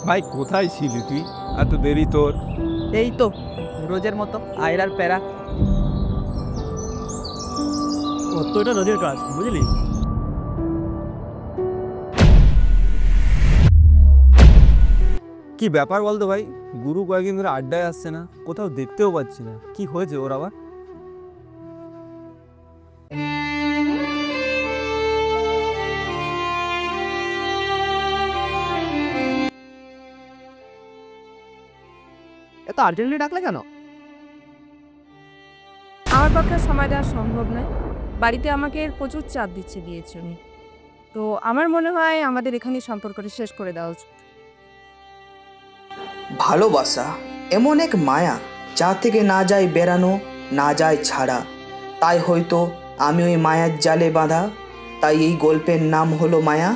ভাই কোথায় ছিলি তুই? এত দেরি তোর? এই তো রোজের মতো আয়রার প্যারা। ও তো এটা রোজের কাজ, বুঝলি? কি ব্যাপার বলতো ভাই? গুরু কয়েকদিন ধরে আড্ডায় আসছে না, কোথাও দেখতেও পাচ্ছি না। কি হয়েছে ওর আবার? এত আর্জেন্টলি ডাকলে কেন? আমার পক্ষে সময় দেওয়া সম্ভব নয়। বাড়িতে আমাকে প্রচুর চাপ দিয়েছে উনি। তো আমার মনে হয় আমাদের এখানেই সম্পর্কটা শেষ করে দেওয়া উচিত। ভালোবাসা এমন এক মায়া, যা থেকে না যায় বেরানো, না যায় ছাড়া। তাই হয়তো আমি ওই মায়ার জালে বাঁধা, তাই এই গল্পের নাম হলো মায়া।